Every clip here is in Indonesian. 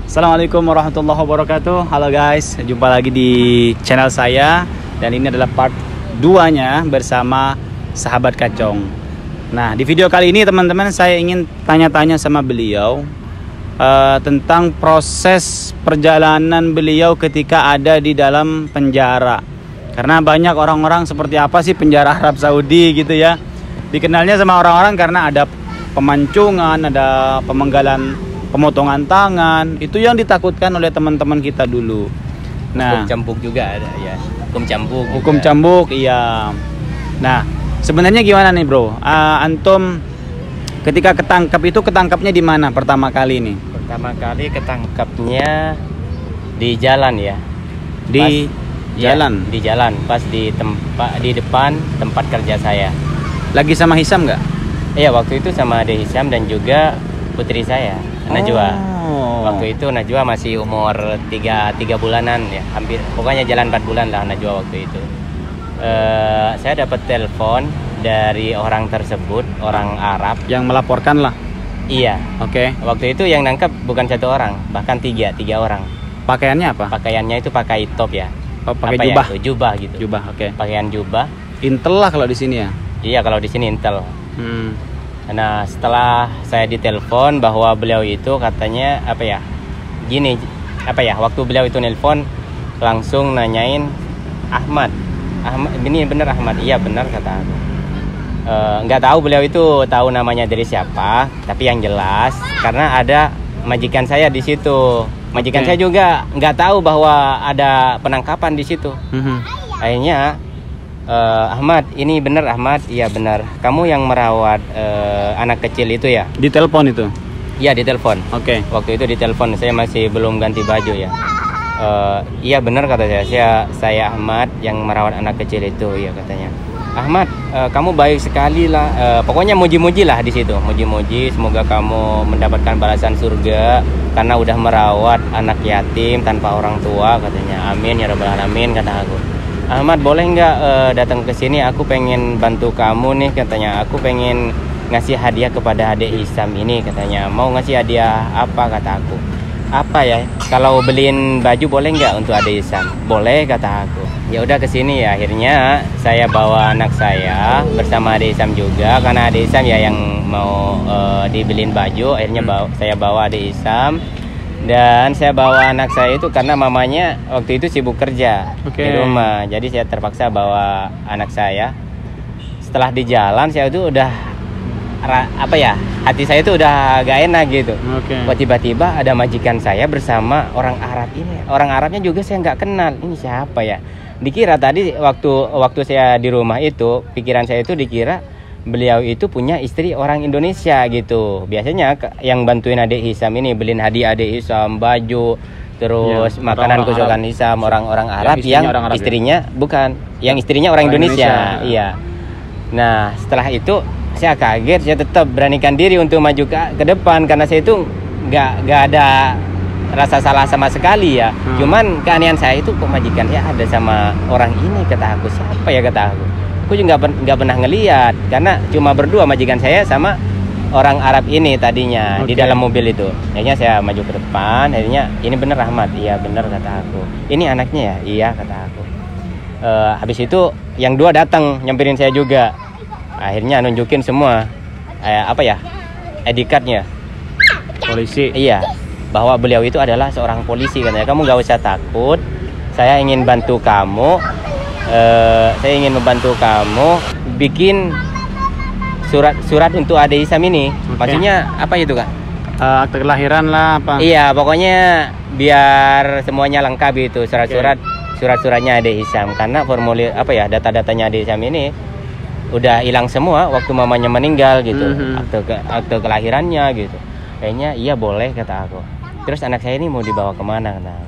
Assalamualaikum warahmatullahi wabarakatuh. Halo guys, jumpa lagi di channel saya. Dan ini adalah part 2-nya bersama sahabat Kacong. Nah, di video kali ini teman-teman, saya ingin tanya-tanya sama beliau tentang proses perjalanan beliau ketika ada di dalam penjara. Karena banyak orang-orang seperti apa sih penjara Arab Saudi gitu ya. Dikenalnya sama orang-orang karena ada pemancungan, ada pemenggalan, pemotongan tangan. Itu yang ditakutkan oleh teman-teman kita dulu. Nah, hukum cambuk juga ada ya. Hukum cambuk iya. Nah, sebenarnya gimana nih bro? Antum ketika ketangkapnya di mana pertama kali ini? Pertama kali ketangkapnya di jalan ya. Di jalan. Ya, di jalan pas di depan tempat kerja saya. Lagi sama Hisam nggak? Iya, waktu itu sama Ade Hisam dan juga putri saya, Najwa. Waktu itu Najwa masih umur 3 bulanan ya, hampir pokoknya jalan 4 bulan lah Najwa waktu itu. Saya dapat telepon dari orang tersebut, orang Arab yang melaporkan lah. Iya. Oke. Waktu itu yang nangkap bukan 1 orang, bahkan 3 orang. Pakaiannya apa? Pakaiannya itu pakai top ya. Oh, pakai jubah. Ya? Jubah gitu. Jubah, oke. Pakaian jubah. Intel lah kalau di sini ya. Iya, kalau di sini Intel. Nah, setelah saya ditelepon bahwa beliau itu katanya waktu beliau itu nelpon langsung nanyain Ahmad, ini bener Ahmad? Iya bener kata aku. Nggak tahu beliau itu tahu namanya dari siapa, tapi yang jelas karena ada majikan saya di situ. Majikan saya juga nggak tahu bahwa ada penangkapan di situ. Akhirnya Ahmad, ini bener Ahmad? Iya bener. Kamu yang merawat anak kecil itu ya? Di telepon itu? Iya, di telepon. Oke. Waktu itu di telepon, saya masih belum ganti baju ya. Iya bener kata saya Ahmad yang merawat anak kecil itu ya katanya. Ahmad, kamu baik sekali lah. Pokoknya muji-muji lah di situ. Muji-muji, semoga kamu mendapatkan balasan surga karena udah merawat anak yatim tanpa orang tua katanya. Amin ya rabbal alamin kata aku. Ahmad, boleh nggak datang ke sini? Aku pengen bantu kamu nih katanya. Aku pengen ngasih hadiah kepada adik Hisam ini katanya. Mau ngasih hadiah apa kata aku? Apa ya? Kalau beliin baju boleh nggak untuk adik Hisam? Boleh kata aku. Ya udah ke sini ya. Akhirnya saya bawa anak saya bersama adik Hisam juga karena adik Hisam ya yang mau dibeliin baju. Akhirnya saya bawa adik Hisam. Dan saya bawa anak saya itu karena mamanya waktu itu sibuk kerja di rumah. Jadi saya terpaksa bawa anak saya. Setelah di jalan saya itu udah hati saya itu udah gak enak gitu. Tiba-tiba ada majikan saya bersama orang Arab ini. Orang Arabnya juga saya nggak kenal. Ini siapa ya? Dikira tadi waktu saya di rumah itu, pikiran saya itu dikira beliau itu punya istri orang Indonesia gitu. Biasanya yang bantuin adik Hisam ini beliin hadiah adik Hisam, baju, terus ya, makanan kesukaan Hisam, orang-orang Arab yang istrinya bukan, yang istrinya orang Indonesia. Iya. Nah, setelah itu saya kaget, saya tetap beranikan diri untuk maju ke depan karena saya itu nggak ada rasa salah sama sekali ya. Cuman keanehan saya itu kok majikan ya ada sama orang ini kata aku. Siapa ya kata aku. Aku juga nggak pernah ngeliat karena cuma berdua majikan saya sama orang Arab ini tadinya di dalam mobil itu. Akhirnya saya maju ke depan. Akhirnya ini bener Ahmad? Iya bener kata aku. Ini anaknya ya? Iya kata aku. Habis itu yang 2 datang nyamperin saya juga. Akhirnya nunjukin semua ID cardnya polisi. Iya, bahwa beliau itu adalah seorang polisi katanya. Kamu nggak usah takut. Saya ingin bantu kamu. Saya ingin membantu kamu bikin surat untuk adik Hisam ini. Maksudnya apa itu kak? Akte kelahiran lah apa? Iya, pokoknya biar semuanya lengkap itu surat-suratnya adik Hisam karena formulir data-datanya adik Hisam ini udah hilang semua waktu mamanya meninggal gitu. Akte kelahirannya gitu. Kayaknya iya boleh kata aku. Terus anak saya ini mau dibawa kemana kata aku?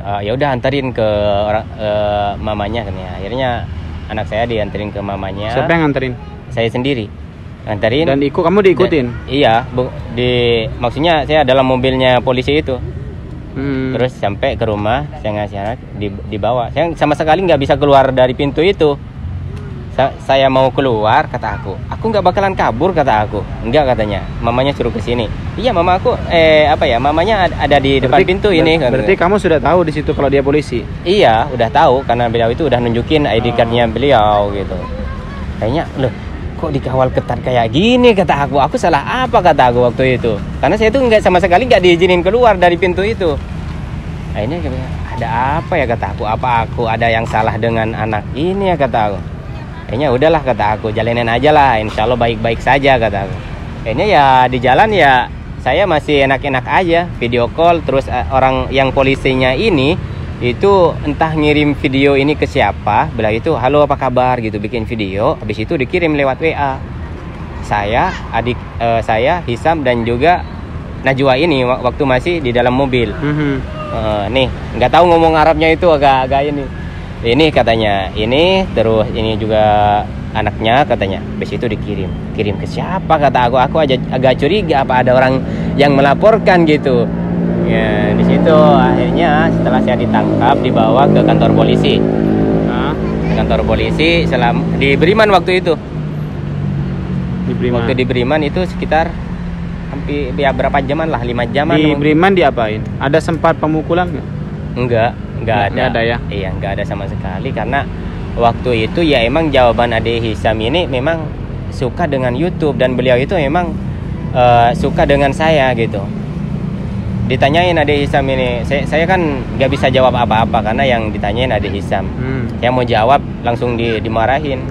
Ya udah anterin ke mamanya kan ya. Akhirnya anak saya dianterin ke mamanya. Siapa yang nganterin? Saya sendiri anterin. Dan kamu diikutin? Iya, maksudnya saya dalam mobilnya polisi itu. Terus sampai ke rumah saya ngasih anak dibawa. Saya sama sekali nggak bisa keluar dari pintu itu. Saya mau keluar, kata aku nggak bakalan kabur, kata aku. Enggak, katanya, mamanya suruh ke sini. Iya, mama aku mamanya ada di depan pintu ini. Berarti kamu sudah tahu di situ kalau dia polisi? Iya, udah tahu karena beliau itu udah nunjukin ID cardnya beliau gitu. Kayaknya, loh, kok dikawal ketat kayak gini, kata aku. Aku salah apa, kata aku waktu itu? Karena saya tuh sama sekali nggak diizinin keluar dari pintu itu. Akhirnya ada apa ya, kata aku? Apa aku ada yang salah dengan anak ini ya, kata aku? Kayaknya udahlah, kata aku, jalanin aja lah, insya Allah baik-baik saja, kata aku. Kayaknya ya di jalan ya saya masih enak-enak aja, video call. Terus orang yang polisinya ini itu entah ngirim video ini ke siapa, bilang itu halo apa kabar gitu, bikin video, habis itu dikirim lewat WA. Saya, adik saya, Hisam, dan juga Najwa ini waktu masih di dalam mobil. Nih nggak tahu ngomong Arabnya itu agak ini katanya ini, terus ini juga anaknya, katanya. Habis itu kirim ke siapa, kata aku aja agak curiga apa ada orang yang melaporkan gitu ya. Di situ akhirnya setelah saya ditangkap dibawa ke kantor polisi. Kantor polisi di Beriman waktu itu. Waktu di Beriman itu sekitar hampir ya berapa jaman lah, 5 jaman. Di Beriman diapain? Ada sempat pemukulan nggak? Nggak ada ya? Iya, nggak ada sama sekali, karena waktu itu ya emang jawaban Ade Hisam ini memang suka dengan YouTube, dan beliau itu memang suka dengan saya gitu. Ditanyain Ade Hisam ini, saya kan nggak bisa jawab apa-apa karena yang ditanyain Ade Hisam. Saya mau jawab langsung dimarahin.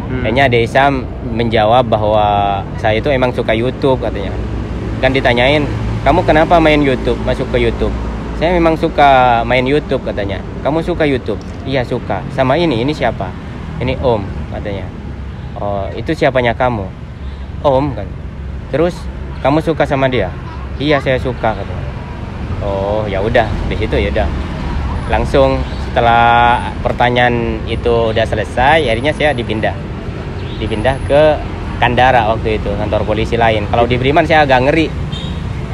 Kayaknya Ade Hisam menjawab bahwa saya itu emang suka YouTube, katanya. Kan ditanyain, kamu kenapa main YouTube, masuk ke YouTube? Saya memang suka main YouTube, katanya. Kamu suka YouTube? Iya, suka. Sama ini siapa? Ini Om, katanya. Oh, itu siapanya kamu? Om, kan. Terus kamu suka sama dia? Iya, saya suka, katanya. Oh, ya udah, di situ ya udah. Langsung setelah pertanyaan itu udah selesai, akhirnya saya dipindah ke Kandara waktu itu, kantor polisi lain. Kalau di Beriman saya agak ngeri.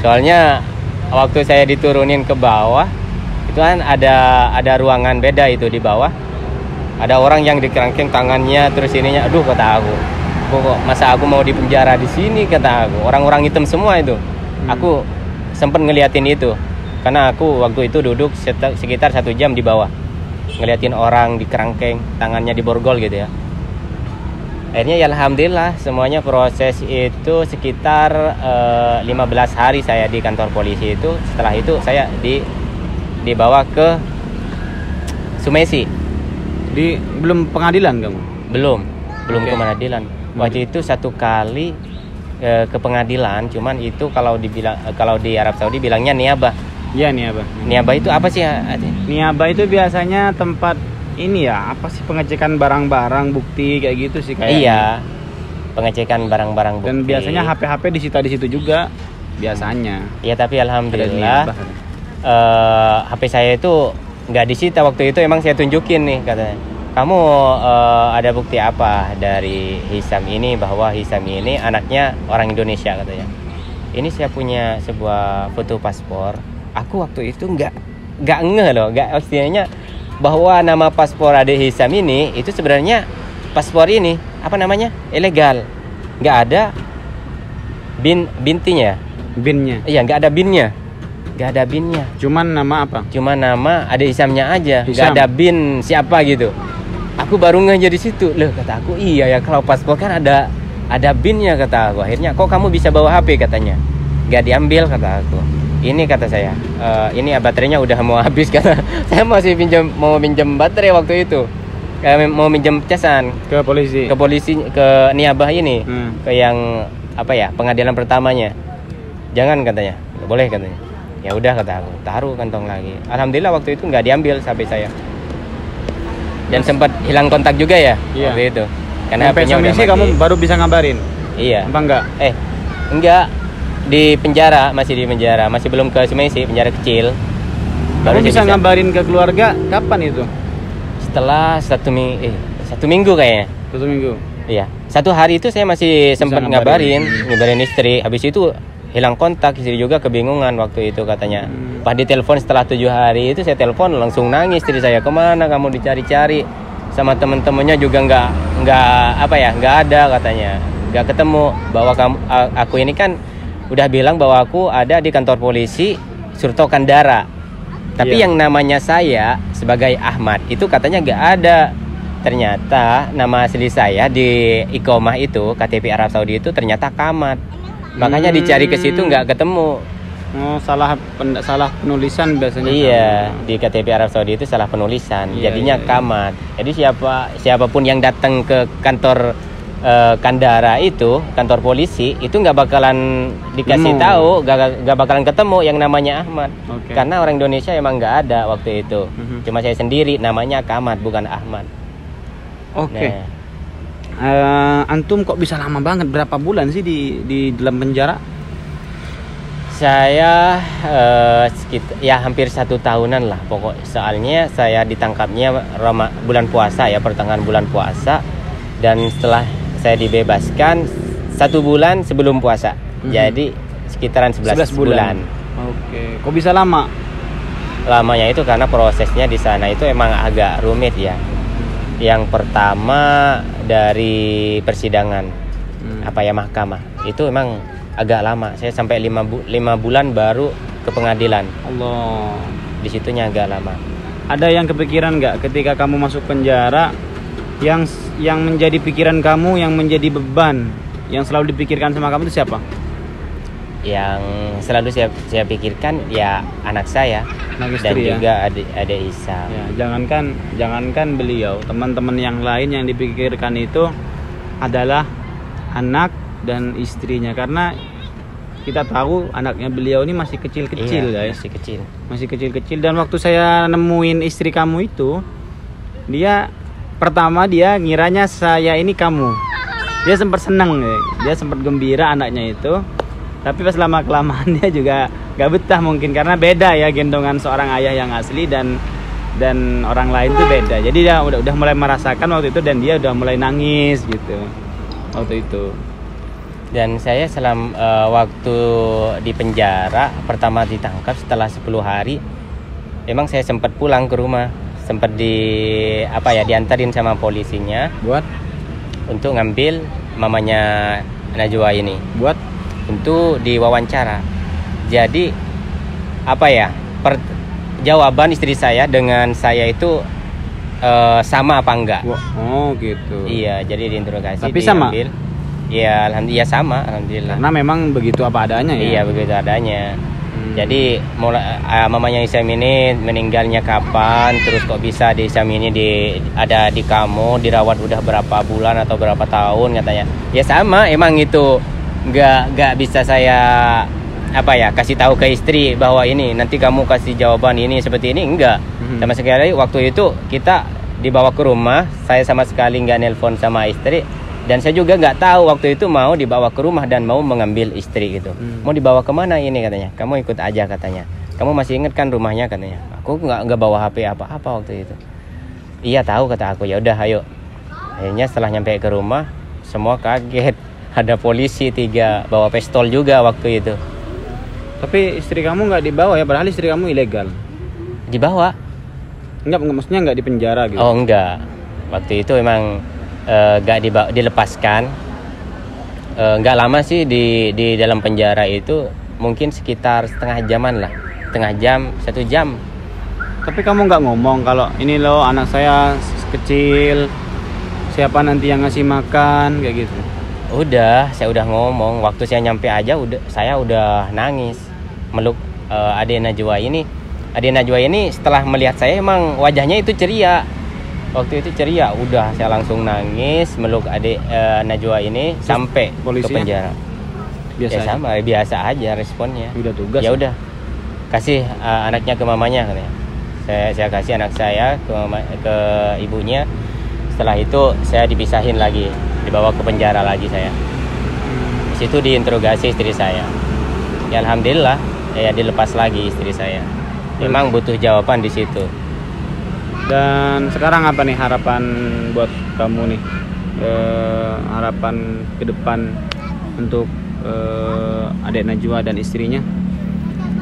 Soalnya waktu saya diturunin ke bawah itu kan ada ruangan beda itu di bawah. Ada orang yang dikerangkeng tangannya terus ininya. Aduh, kata aku. Kok masa aku mau dipenjara di sini, kata aku. Orang-orang hitam semua itu. Aku sempat ngeliatin itu. Karena aku waktu itu duduk sekitar 1 jam di bawah. Ngeliatin orang dikerangkeng, tangannya diborgol gitu ya. Akhirnya ya alhamdulillah semuanya proses itu sekitar 15 hari saya di kantor polisi itu. Setelah itu saya dibawa ke Sumesi. Belum pengadilan kamu? Belum ke pengadilan. Waktu itu 1 kali ke pengadilan, cuman itu kalau di Arab Saudi bilangnya niabah. Iya, niabah. Niabah itu apa sih? Niabah itu biasanya tempat ini ya, apa sih, pengecekan barang-barang bukti kayak gitu sih kayaknya. Iya, pengecekan barang-barang bukti. Dan biasanya HP disita di situ juga biasanya. Iya, tapi alhamdulillah HP saya itu nggak disita waktu itu. Emang saya tunjukin nih, katanya, kamu ada bukti apa dari Hisam ini bahwa Hisam ini anaknya orang Indonesia, katanya. Ini saya punya sebuah foto paspor. Aku waktu itu nggak ngeh loh, nggak, istilahnya bahwa nama paspor Ade Hisam ini itu sebenarnya paspor ini apa namanya, ilegal, nggak ada binnya. Iya, nggak ada binnya. Cuman nama apa? Cuman nama Ade Hisamnya aja, nggak ada bin siapa gitu. Aku baru ngeh di situ, loh, kata aku, iya ya, kalau paspor kan ada binnya, kata aku. Akhirnya, kok kamu bisa bawa HP, katanya. Nggak diambil, kata aku. Ini, kata saya, ini baterainya udah mau habis, kata. Saya masih mau pinjam baterai waktu itu, mau pinjam casan ke polisi, ke niabah ini, ke yang apa ya, pengadilan pertamanya. Jangan, katanya, nggak boleh, katanya. Ya udah, kata aku, taruh kantong lagi. Alhamdulillah waktu itu nggak diambil sampai saya. Dan sempat hilang kontak juga ya, waktu itu. Karena HP-nya udah mati. Kamu baru bisa ngabarin? Iya. Apa enggak? Enggak. Di penjara, masih di penjara, masih belum ke Sumesi, penjara kecil. Baru bisa ngabarin ke keluarga kapan itu? Setelah 1 minggu kayaknya. 1 minggu. Iya. 1 hari itu saya masih sempat ngabarin istri. Habis itu hilang kontak, istri juga kebingungan waktu itu, katanya. Pas ditelepon setelah 7 hari itu saya telepon langsung nangis istri saya, kemana kamu dicari-cari? sama temen-temennya juga nggak ada katanya, nggak ketemu. Bahwa aku ini kan udah bilang bahwa aku ada di kantor polisi Surto Kandara, tapi yang namanya saya sebagai Ahmad itu katanya nggak ada. Ternyata nama asli saya di Iqomah itu, KTP Arab Saudi itu ternyata Kamat. Makanya dicari ke situ nggak ketemu. Oh, salah penulisan biasanya. Iya, di KTP Arab Saudi itu salah penulisan. Jadinya Kamat. Jadi siapapun yang datang ke kantor Kandara itu, kantor polisi itu nggak bakalan dikasih tahu, nggak bakalan ketemu yang namanya Ahmad. Karena orang Indonesia emang nggak ada waktu itu. Cuma saya sendiri, namanya Kamat bukan Ahmad. Antum kok bisa lama banget? Berapa bulan sih di dalam penjara? Saya sekitar hampir 1 tahunan lah pokok. Soalnya saya ditangkapnya bulan puasa ya, pertengahan bulan puasa, dan setelah saya dibebaskan 1 bulan sebelum puasa. Jadi sekitaran 11 bulan. Oke. Kok bisa lama? Lamanya itu karena prosesnya di sana itu emang agak rumit ya. Yang pertama dari persidangan mahkamah itu emang agak lama. Saya sampai 5 bulan baru ke pengadilan. Allah. Di situnya agak lama. Ada yang kepikiran nggak ketika kamu masuk penjara, yang menjadi pikiran kamu, yang menjadi beban, yang selalu dipikirkan sama kamu itu siapa? Yang selalu saya pikirkan ya anak saya, dan juga adik Isa. Ya, jangankan beliau, teman-teman yang lain yang dipikirkan itu adalah anak dan istrinya, karena kita tahu anaknya beliau ini masih kecil-kecil, guys. Masih kecil-kecil. Dan waktu saya nemuin istri kamu itu, pertama dia ngiranya saya ini kamu. Dia sempat senang, dia sempat gembira anaknya itu. Tapi pas lama-kelamaan dia juga gak betah mungkin, karena beda ya gendongan seorang ayah yang asli dan orang lain tuh beda. Jadi dia udah mulai merasakan waktu itu, dan dia udah mulai nangis gitu waktu itu. Dan saya waktu di penjara pertama ditangkap setelah 10 hari, emang saya sempat pulang ke rumah, sempat diantarin sama polisinya buat untuk ngambil mamanya Najwa ini, buat untuk diwawancara. Jadi jawaban istri saya dengan saya itu sama apa enggak? Oh gitu. Iya, jadi diinterogasi. Tapi sama? Ya, alhamdulillah sama, alhamdulillah. Karena memang begitu apa adanya ya? Iya, begitu adanya. Jadi mamanya Isam ini meninggalnya kapan, terus kok bisa di Isam ini ada di kamu, dirawat udah berapa bulan atau berapa tahun katanya. Ya sama, emang itu nggak bisa saya kasih tahu ke istri bahwa ini nanti kamu kasih jawaban ini seperti ini, enggak. Sama sekali waktu itu kita dibawa ke rumah, saya sama sekali nggak nelpon sama istri. Dan saya juga nggak tahu waktu itu mau dibawa ke rumah dan mau mengambil istri gitu. Mau dibawa kemana ini katanya? Kamu ikut aja katanya. Kamu masih ingat kan rumahnya katanya? Aku nggak bawa HP apa-apa waktu itu. Iya tahu kata aku. Ya udah ayo. Akhirnya setelah nyampe ke rumah semua kaget. Ada polisi 3 bawa pistol juga waktu itu. Tapi istri kamu nggak dibawa ya? Padahal istri kamu ilegal. Dibawa? Enggak, maksudnya nggak di penjara gitu? Oh enggak. Waktu itu emang gak dilepaskan. Gak lama sih di dalam penjara itu, mungkin sekitar setengah jaman lah, 1 jam. Tapi kamu nggak ngomong kalau ini loh anak saya kecil, siapa nanti yang ngasih makan kayak gitu? Udah, saya udah ngomong. Waktu saya nyampe aja saya udah nangis meluk adik Najwa ini. Adik Najwa ini setelah melihat saya emang wajahnya itu ceria. Waktu itu ceria, udah saya langsung nangis meluk adik Najwa ini. Terus sampai ke penjara. Biasa aja responnya. Udah tugas. Ya udah, kasih anaknya ke mamanya katanya. Saya kasih anak saya ke ibunya. Setelah itu saya dipisahin lagi, dibawa ke penjara lagi saya. Di situ diinterogasi istri saya. Ya alhamdulillah, ya dilepas lagi istri saya. Memang butuh jawaban di situ. Dan sekarang apa nih harapan buat kamu nih, harapan ke depan untuk adik Najwa dan istrinya?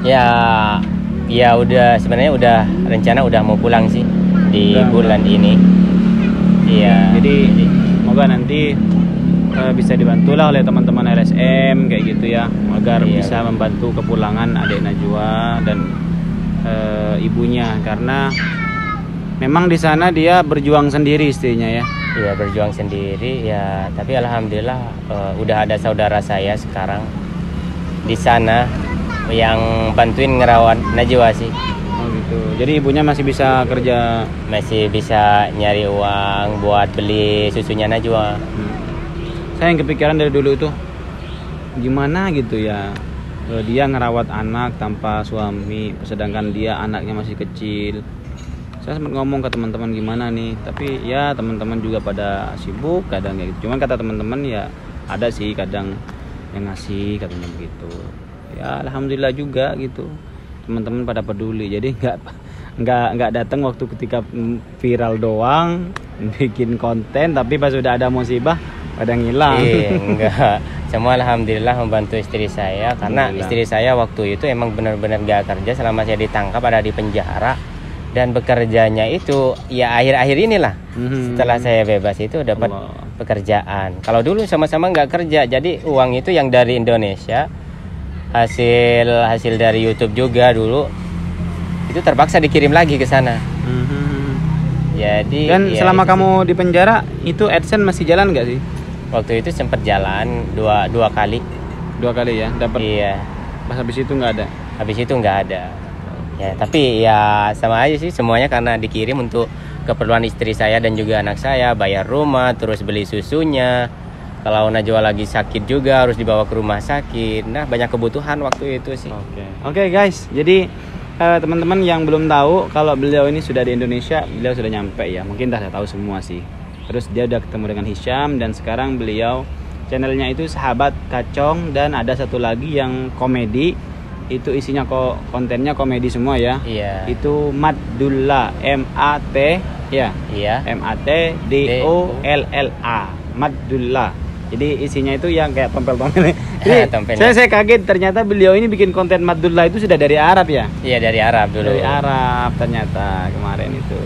Ya udah, sebenarnya udah rencana udah mau pulang sih di bulan ini. Iya. Jadi semoga nanti bisa dibantulah oleh teman-teman LSM kayak gitu ya, agar bisa membantu kepulangan adik Najwa dan ibunya, karena memang di sana dia berjuang sendiri istrinya ya. Iya, berjuang sendiri ya, tapi alhamdulillah udah ada saudara saya sekarang di sana yang bantuin ngerawat Najwa sih. Oh gitu. Jadi ibunya masih bisa kerja, masih bisa nyari uang buat beli susunya Najwa. Saya yang kepikiran dari dulu itu gimana gitu ya, dia ngerawat anak tanpa suami, sedangkan dia anaknya masih kecil. Saya sempat ngomong ke teman-teman gimana nih, tapi ya teman-teman juga pada sibuk kadang kayak gitu. Cuman kata teman-teman ya ada sih kadang yang ngasih katanya begitu. Ya alhamdulillah juga gitu, teman-teman pada peduli. Jadi nggak datang waktu ketika viral doang bikin konten, tapi pas sudah ada musibah pada ngilang. Enggak, semua alhamdulillah membantu istri saya, karena istri saya waktu itu emang benar-benar gak kerja selama saya ditangkap, ada di penjara. Dan bekerjanya itu ya akhir-akhir inilah, setelah saya bebas itu dapat pekerjaan. Kalau dulu sama-sama nggak kerja, jadi uang itu yang dari Indonesia, hasil dari YouTube juga dulu, itu terpaksa dikirim lagi ke sana. Jadi dan ya, selama kamu di penjara itu AdSense masih jalan nggak sih? Waktu itu sempat jalan dua kali. 2 kali ya dapat. Iya. Pas habis itu nggak ada. Habis itu nggak ada. Ya, tapi ya sama aja sih semuanya, karena dikirim untuk keperluan istri saya dan juga anak saya, bayar rumah, terus beli susunya. Kalau Najwa lagi sakit juga harus dibawa ke rumah sakit. Nah, banyak kebutuhan waktu itu sih. Oke, guys. Jadi teman-teman yang belum tahu kalau beliau ini sudah di Indonesia, beliau sudah nyampe ya. Mungkin dah tahu semua sih. Terus dia udah ketemu dengan Hisham, dan sekarang beliau channelnya itu Sahabat Kacong, dan ada satu lagi yang komedi. Itu isinya kontennya komedi semua ya. Iya. Itu Maddulla, MAT ya. Iya. MATDOLLA, Maddulla. Jadi isinya itu yang kayak tompel-tompel. Saya kaget ternyata beliau ini bikin konten Maddulla itu sudah dari Arab ya. Iya, dari Arab dulu. Dari Arab ternyata kemarin itu.